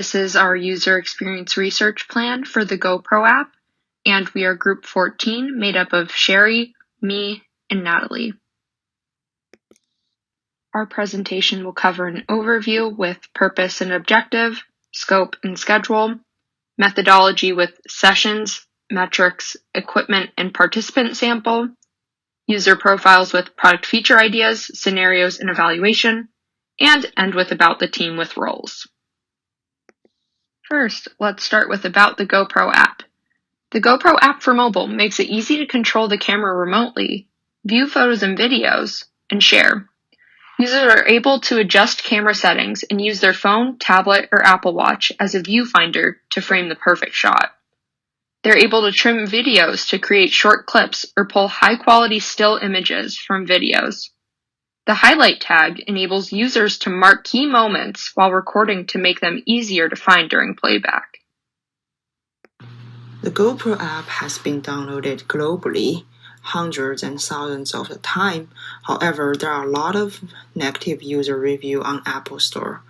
This is our user experience research plan for the GoPro app, and we are group 14, made up of Sherry, me, and Natalie. Our presentation will cover an overview with purpose and objective, scope and schedule, methodology with sessions, metrics, equipment and participant sample, user profiles with product feature ideas, scenarios and evaluation, and end with about the team with roles. First, let's start with about the GoPro app. The GoPro app for mobile makes it easy to control the camera remotely, view photos and videos, and share. Users are able to adjust camera settings and use their phone, tablet, or Apple Watch as a viewfinder to frame the perfect shot. They're able to trim videos to create short clips or pull high-quality still images from videos. The highlight tag enables users to mark key moments while recording to make them easier to find during playback. The GoPro app has been downloaded globally, hundreds and thousands of the time. However, there are a lot of negative user reviews on Apple Store.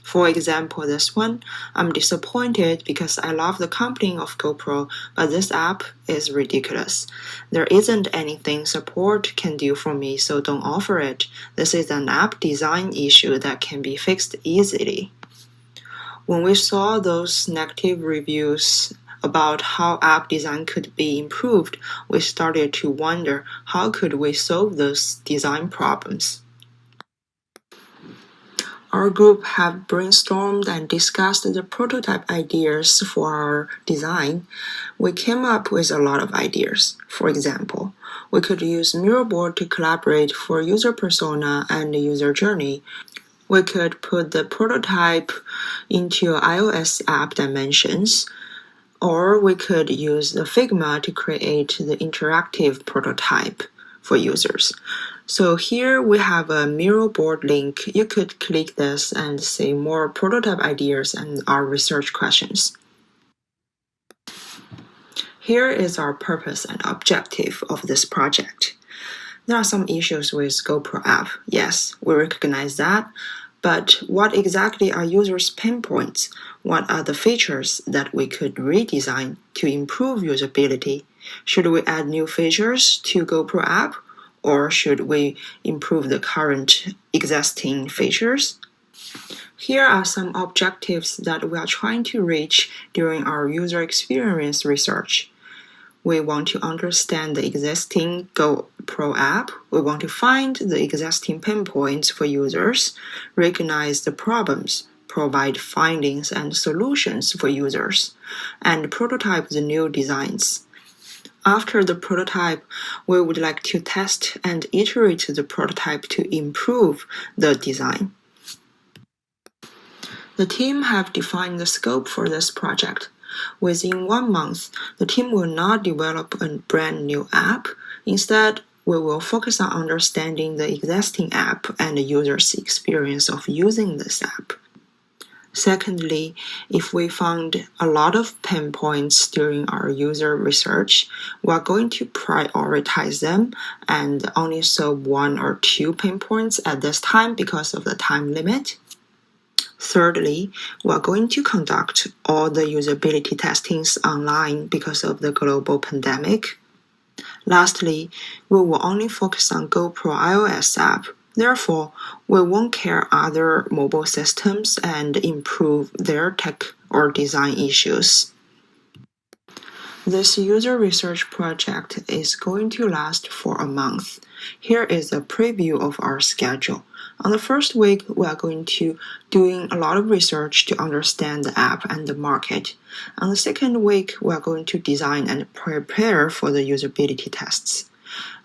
For example, this one, I'm disappointed because I love the company of GoPro, but this app is ridiculous. There isn't anything support can do for me, so don't offer it. This is an app design issue that can be fixed easily. When we saw those negative reviews about how app design could be improved, we started to wonder how could we solve those design problems. Our group have brainstormed and discussed the prototype ideas for our design. We came up with a lot of ideas. For example, we could use Mirrorboard to collaborate for user persona and user journey. We could put the prototype into iOS app dimensions, or we could use the Figma to create the interactive prototype for users. So here we have a Mirrorboard link. You could click this and see more prototype ideas and our research questions. Here is our purpose and objective of this project. There are some issues with GoPro app. Yes, we recognize that. But what exactly are users' pain points? What are the features that we could redesign to improve usability? Should we add new features to GoPro app? Or should we improve the current existing features? Here are some objectives that we are trying to reach during our user experience research. We want to understand the existing GoPro app. We want to find the existing pain points for users, recognize the problems, provide findings and solutions for users, and prototype the new designs. After the prototype, we would like to test and iterate the prototype to improve the design. The team have defined the scope for this project. Within 1 month, the team will not develop a brand new app. Instead, we will focus on understanding the existing app and the user's experience of using this app. Secondly, if we found a lot of pain points during our user research, we are going to prioritize them and only solve 1 or 2 pain points at this time because of the time limit. Thirdly, we are going to conduct all the usability testings online because of the global pandemic. Lastly, we will only focus on GoPro iOS app. Therefore, we won't care other mobile systems and improve their tech or design issues. This user research project is going to last for a month. Here is a preview of our schedule. On the first week, we are going to doing a lot of research to understand the app and the market. On the second week, we are going to design and prepare for the usability tests.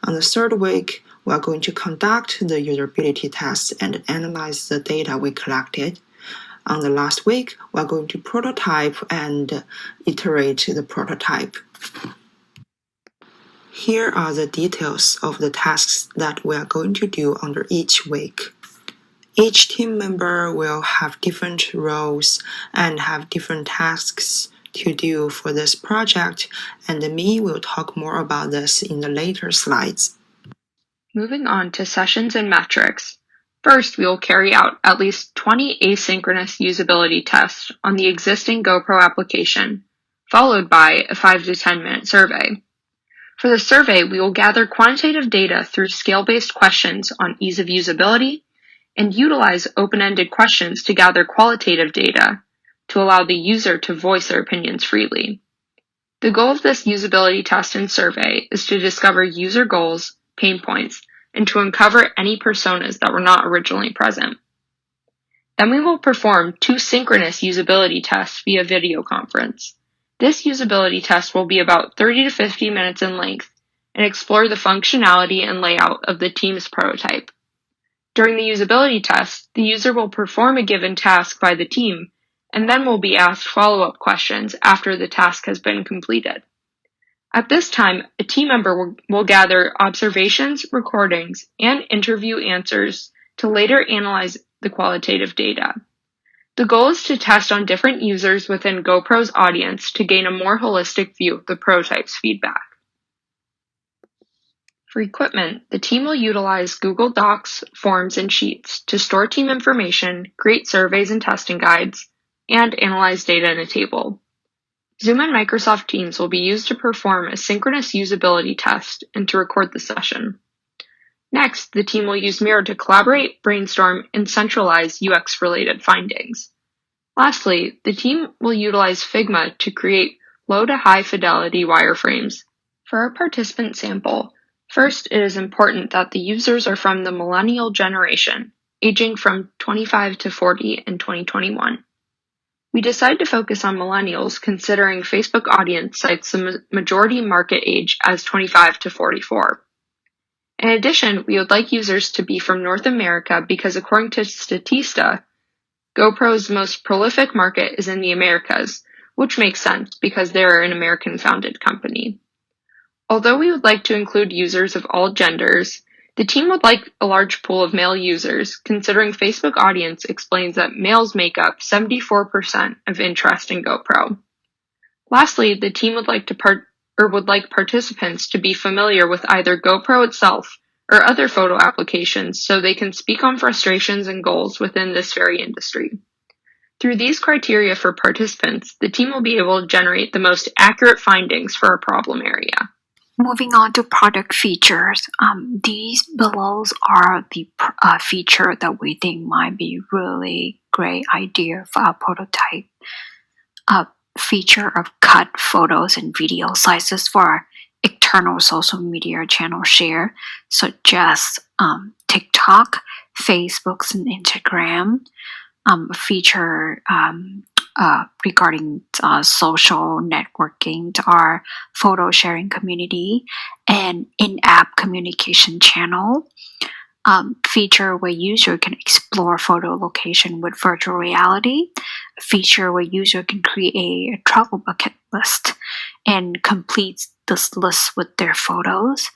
On the third week, we are going to conduct the usability tests and analyze the data we collected. On the last week, we are going to prototype and iterate the prototype. Here are the details of the tasks that we are going to do under each week. Each team member will have different roles and have different tasks to do for this project, and me will talk more about this in the later slides. Moving on to sessions and metrics. First, we will carry out at least 20 asynchronous usability tests on the existing GoPro application, followed by a 5 to 10 minute survey. For the survey, we will gather quantitative data through scale-based questions on ease of usability and utilize open-ended questions to gather qualitative data to allow the user to voice their opinions freely. The goal of this usability test and survey is to discover user goals, pain points, and to uncover any personas that were not originally present. Then we will perform 2 synchronous usability tests via video conference. This usability test will be about 30 to 50 minutes in length and explore the functionality and layout of the team's prototype. During the usability test, the user will perform a given task by the team and then will be asked follow-up questions after the task has been completed. At this time, a team member will gather observations, recordings, and interview answers to later analyze the qualitative data. The goal is to test on different users within GoPro's audience to gain a more holistic view of the prototype's feedback. For equipment, the team will utilize Google Docs, forms, and sheets to store team information, create surveys and testing guides, and analyze data in a table. Zoom and Microsoft Teams will be used to perform a synchronous usability test and to record the session. Next, the team will use Miro to collaborate, brainstorm, and centralize UX-related findings. Lastly, the team will utilize Figma to create low to high fidelity wireframes. For our participant sample, first it is important that the users are from the millennial generation, aging from 25 to 40 in 2021. We decided to focus on millennials considering Facebook audience cites the majority market age as 25 to 44. In addition, we would like users to be from North America because according to Statista, GoPro's most prolific market is in the Americas, which makes sense because they are an American-founded company. Although we would like to include users of all genders, the team would like a large pool of male users, considering Facebook audience explains that males make up 74% of interest in GoPro. Lastly, the team would like participants to be familiar with either GoPro itself or other photo applications so they can speak on frustrations and goals within this very industry. Through these criteria for participants, the team will be able to generate the most accurate findings for a problem area. Moving on to product features, these below are the feature that we think might be really great idea for our prototype. Feature of cut photos and video sizes for external social media channel share, such as TikTok, Facebook, and Instagram. Feature regarding social networking to our photo sharing community and in-app communication channel. Feature where user can explore photo location with virtual reality. Feature where user can create a travel bucket list and complete this list with their photos.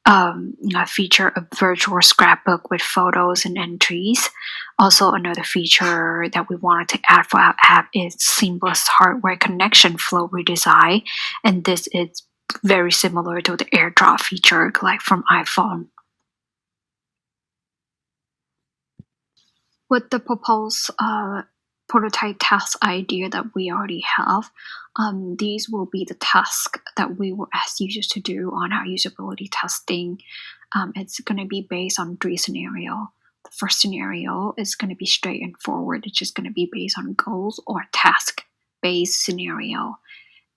A feature of virtual scrapbook with photos and entries. Also, another feature that we wanted to add for our app is seamless hardware connection flow redesign, and this is very similar to the AirDrop feature like from iPhone. With the proposed prototype task idea that we already have, these will be the tasks that we will ask users to do on our usability testing. It's going to be based on 3 scenarios. The first scenario is going to be straight and forward. It's just going to be based on goals or task-based scenario.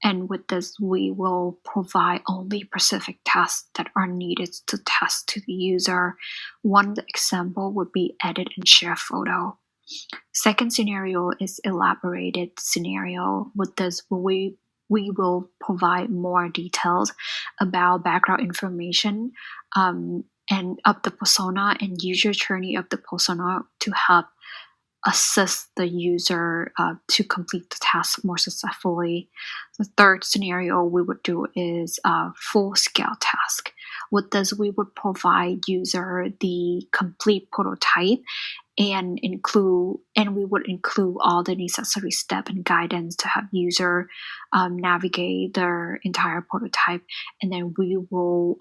And with this, we will provide only specific tasks that are needed to test to the user. One example would be edit and share photo. Second scenario is elaborated scenario. With this, we will provide more details about background information and of the persona and user journey of the persona to help assist the user to complete the task more successfully. The third scenario we would do is a full-scale task. With this, we would provide user the complete prototype and we would include all the necessary steps and guidance to have user navigate their entire prototype, and then we will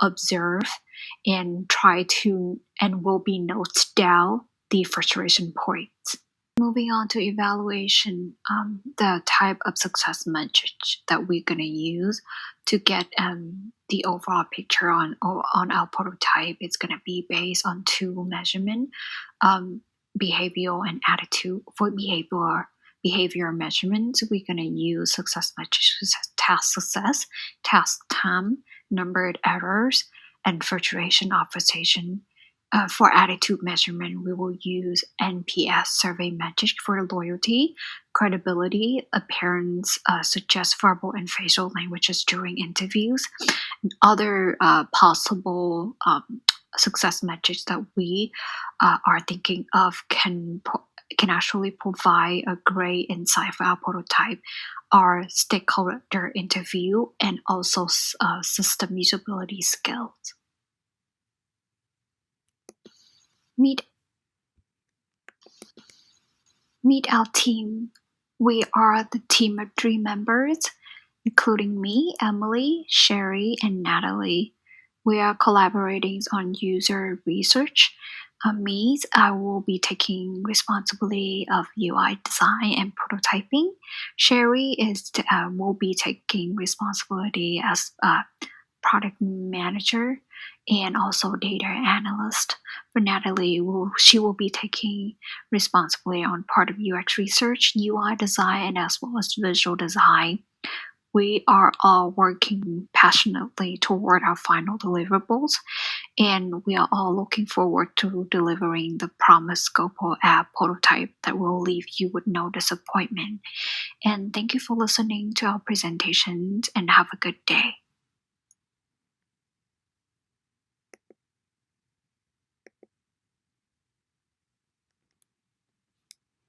observe and will be notes down the frustration points. Moving on to evaluation, the type of success metric that we're going to use to get the overall picture on our prototype is going to be based on two measurements, behavioral and attitude. For behavior measurements, we're going to use success metrics such as task success, task time, numbered errors, and frustration observation. For attitude measurement, we will use NPS survey metric for loyalty, credibility, appearance, such as verbal and facial languages during interviews. Other possible success metrics that we are thinking of can actually provide a great insight for our prototype are stakeholder interview and also system usability skills. Meet our team. We are the team of 3 members, including me, Emily, Sherry, and Natalie. We are collaborating on user research. Me, I will be taking responsibility of UI design and prototyping. Sherry will be taking responsibility as product manager and also data analyst. For Natalie, she will be taking responsibility on part of UX research, UI design, and as well as visual design. We are all working passionately toward our final deliverables, and we are all looking forward to delivering the promised GoPro app prototype that will leave you with no disappointment. And thank you for listening to our presentations, and have a good day.